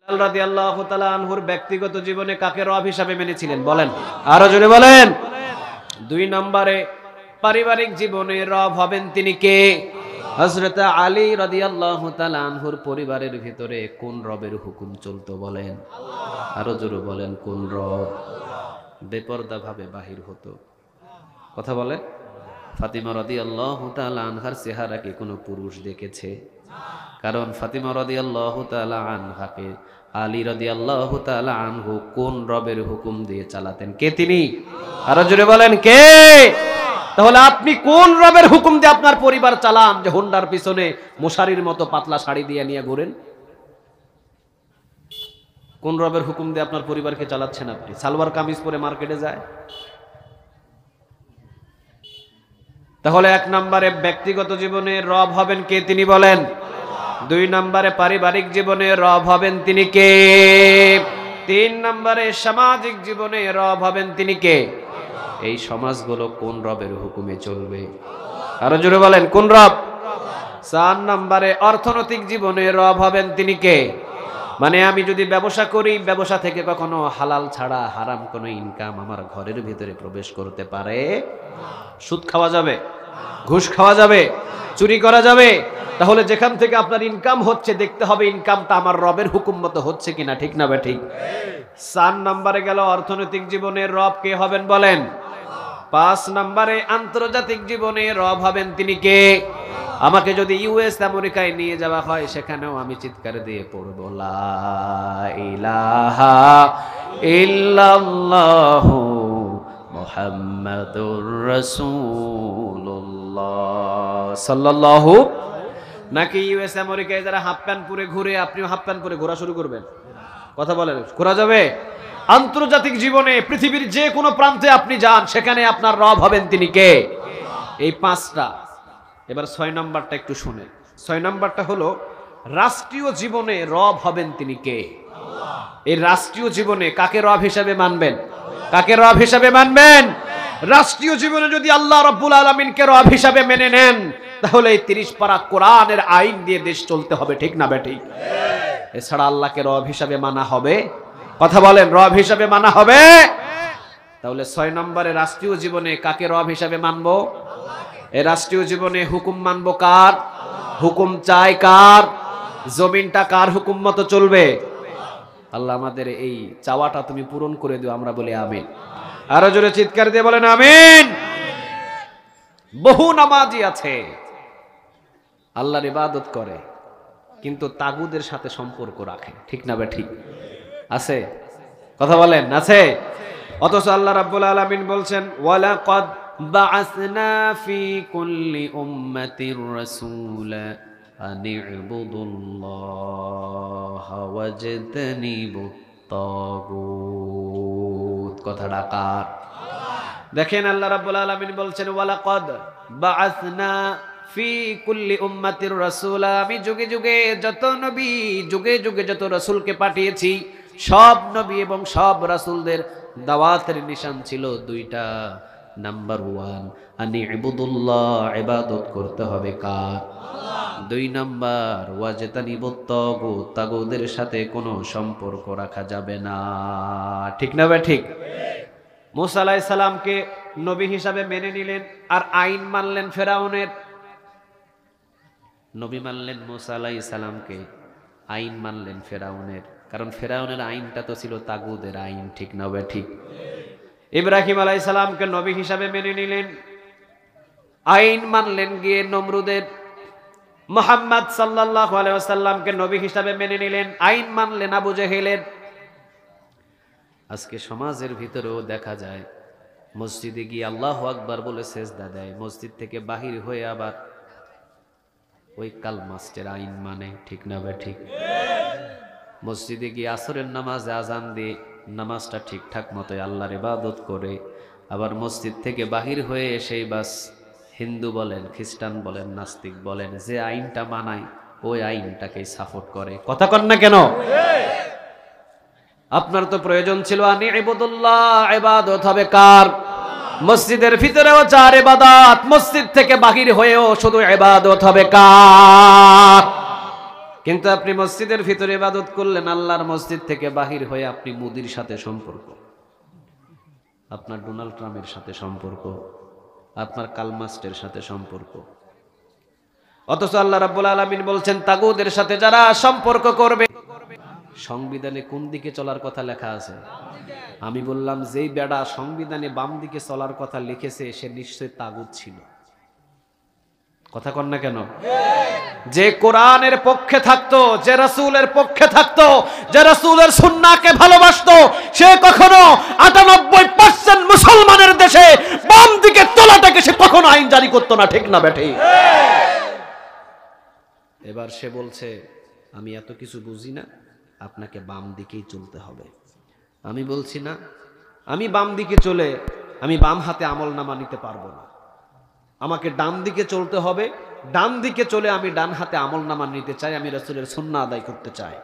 বিলাল রাদিয়াল্লাহু তাআলা আনহুর ব্যক্তিগত জীবনে কাকে রব হিসাবে মেনেছিলেন বলেন, আরো জোরে বলেন। 2 নম্বরে পারিবারিক জীবনে রব হবেন তিনি কে? হযরত আলী রাদিয়াল্লাহু তাআলা আনহুর পরিবারের ভিতরে কোন রবের হুকুম চলতো বলেন, আরো জোরে বলেন। কোন রব? বেপরদা ভাবে বাহির হতো। কথা বলেন। ফাতিমা রাদিয়াল্লাহু তাআলা আনহার চেহারা কি কোনো পুরুষ দেখেছে? কারণ ফাতিমা রাদিয়াল্লাহু তাআলা আনহাকে আলী রাদিয়াল্লাহু তাআলা আনহু কোন রবের হুকুম দিয়ে চালাতেন? কে তিনি? আরো জোরে বলেন কে? তাহলে আপনি কোন রবের হুকুম দিয়ে আপনার পরিবার চালান যে হোন্ডার পিছনে মশারির মতো পাতলা শাড়ি দিয়ে নিয়ে ঘুরেন? কোন রবের হুকুম দিয়ে আপনার পরিবারকে চালাচ্ছেন আপনি? সালোয়ার কামিজ পরে মার্কেটে যায়। তাহলে 1 নম্বরে ব্যক্তিগত জীবনে রব হবেন কে? তিনি বলেন। 2 নম্বরে পারিবারিক জীবনে রব হবেন তিনি কে? 3 নম্বরে সামাজিক জীবনে রব হবেন তিনি কে? এই সমাজগুলো কোন রবের হুকুমে চলবে? আরো জোরে বলেন কোন রব? 4 নম্বরে অর্থনৈতিক জীবনে রব হবেন তিনি কে? মানে আমি যদি ব্যবসা করি, ব্যবসা থেকে কখনো হালাল ছাড়া হারাম কোনো ইনকাম আমার ঘরের ভিতরে প্রবেশ করতে পারে? সুদ খাওয়া যাবে, ঘুষ খাওয়া যাবে, চুরি করা যাবে? তাহলে যেখান থেকে আপনার ইনকাম হচ্ছে দেখতে হবে ইনকামটা আমার রবের হুকুম মতো হচ্ছে কিনা, ঠিক না ঠিক? 4 নম্বরে গেল অর্থনৈতিক জীবনের রব কে হবেন বলেন। 5 নম্বরে আন্তর্জাতিক জীবনে রব হবেন তিনি কে? আমাকে যদি ইউএস আমেরিকায় নিয়ে যাওয়া হয় সেখানেও আমি চিৎকার দিয়ে পড়ব লা ইলাহা ইল্লাল্লাহু মুহাম্মাদুর রাসূলুল্লাহ সাল্লাল্লাহু। নাকি ইউএস আমেরিকায় যারা হাফ প্যান্ট পরে ঘুরে আপনিও হাফ প্যান্ট পরে ঘোরা শুরু করবেন? কথা বলেন, ঘোরা যাবে? আন্তর্জাতিক জীবনে পৃথিবীর যে কোনো প্রান্তে আপনি যান সেখানে আপনার রব হবেন তিনি কে? এই 5টা। এবার 6 নম্বরটা একটু শুনেন। 6 নম্বরটা হলো রাষ্ট্রীয় জীবনে রব হবেন তিনি কে? এই রাষ্ট্রীয় জীবনে কাকে রব হিসাবে মানবেন? কাকে রব হিসাবে মানবেন? রাষ্ট্রীয় জীবনে যদি আল্লাহ রাব্বুল আলামিনকে রব হিসাবে মেনে নেন তাহলে এই 30 পারা কোরআনের আইন দিয়ে দেশ চলতে হবে, ঠিক না বেঠিক? এছাড়া আল্লাহকে রব হিসাবে মানা হবে? কথা বলেন, রব হিসাবে মানা হবে? তাহলে 6 নম্বরে রাষ্ট্রীয় জীবনে কাকে রব হিসাবে মানবো? এই রাষ্ট্রীয় জীবনে হুকুম মানবো কার? হুকুম চাই কার? জমিনটা কার হুকুম মতো চলবে? আল্লাহ আমাদের এই চাওয়াটা তুমি পূরণ করে দিও, আমরা বলি আমিন। আরো জোরে চিৎকার দিয়ে বলেন আমিন। বহু নামাজি আছে আল্লাহর ইবাদত করে কিন্তু তাগুদের সাথে সম্পর্ক রাখে, ঠিক না ঠিক? আছে? কথা বলেন, আছে? অথচ আল্লাহ রাব্বুল আলামিন বলছেন ওয়ালাকাদ বাআসনা ফি কুল্লি উম্মাতির রাসূলা আন ইবুদুল্লাহা ওয়াজতানিবুত তাগুত। কথাটা কার? দেখেন আল্লাহ রাব্বুল আলামিন বলছেন ওয়ালাকাদ বাআসনা ফি কুল্লি উম্মাতির রাসূলা, আমি যুগে যুগে যত নবী, যুগে যুগে যত রাসূলকে পাঠিয়েছি সব নবী এবং সব রাসূলদের দাওয়াতের নিশান ছিল 2টা। নাম্বার 1 আনি ইবুদুল্লাহ, ইবাদত করতে হবে কার? 2 নাম্বার ওয়াজতানিবুত তাগুত, তাগুদের সাথে কোনো সম্পর্ক রাখা যাবে না, ঠিক না ঠিক? মুসা আলাইহিস সালামকে নবী হিসাবে মেনে নিলেন আর আইন মানলেন ফেরাউনের। নবী মানলেন মুসা আলাইহিস সালামকে, আইন মানলেন ফেরাউনের, কারণ ফেরাউনের আইনটা তো ছিল তাগুদের আইন, ঠিক না ঠিক? ইব্রাহিম আলাইহিস সালামকে নবী হিসাবে মেনে নিলেন, আইন মানলেন গিয়ে নমরুদের। মুহাম্মদ সাল্লাল্লাহু আলাইহি ওয়াসাল্লামকে নবী হিসাবে মেনে নিলেন, আইন মানলেন আবু জেহেলের। আজকে সমাজের ভিতরেও দেখা যায় মসজিদে গিয়ে আল্লাহু আকবার বলে সেজদা দেয়, মসজিদ থেকে বাহির হয়ে আবার ওই কালমাস্টের আইন মানে, ঠিক না ঠিক? মসজিদে গিয়ে আসরের নামাজে আজান দিয়ে নামাজটা ঠিকঠাক মতো আল্লাহর ইবাদত করে আবার মসজিদ থেকে বাহির হয়ে এসেই বাস হিন্দু বলেন, খ্রিস্টান বলেন, নাস্তিক বলেন, যে আইনটা মানায় ওই আইনটাকেই সাপোর্ট করে। কথা কন না কেন? আপনার তো প্রয়োজন ছিল আনি ইবুদুল্লাহ, ইবাদত হবে কার? মসজিদের ভিতরেও চার ইবাদত, মসজিদ থেকে বাহির হয়েও শুধু ইবাদত হবে কার? কিন্তু আপনি মসজিদের ভিতরে ইবাদত করলেন, আল্লাহর মসজিদ থেকে বাহির হয়ে আপনি মোদির সাথে সম্পর্ক, আপনার ডোনাল্ড ট্রাম্পের সাথে সম্পর্ক, আপনার কালমাস্টের সাথে সম্পর্ক। অথচ আল্লাহ রাব্বুল আলামিন বলছেন তাগুদের সাথে যারা সম্পর্ক করবে, সংবিধানে কোন দিকে চলার কথা লেখা আছে? আমি বললাম যেই বেড়া সংবিধানে বাম দিকে চলার কথা লিখেছে সে নিশ্চয় তাগুত ছিল। কথা কন না কেন? যে কোরআনের পক্ষে থাকতো, যে রাসূলের পক্ষে থাকতো, যে রাসূলের সুন্নাহকে ভালোবাসতো, সে কখনো ৯৮% মুসলমানের দেশে বাম দিকে চলাটাকে সে কখনো আইন জারি করতো না। ঠিক না বেঠি? এবার সে বলছে আমি এত কিছু বুঝি না, আপনাকে বাম দিকেই চলতে হবে। আমি বলছি না, আমি বাম দিকে চলে আমি বাম হাতে আমলনামা নিতে পারবো না, আমাকে ডান দিকে চলতে হবে। ডান দিকে চলে আমি ডান হাতে আমলনামা নিতে চাই, আমি রাসূলের সুন্নাহ আদায় করতে চাই।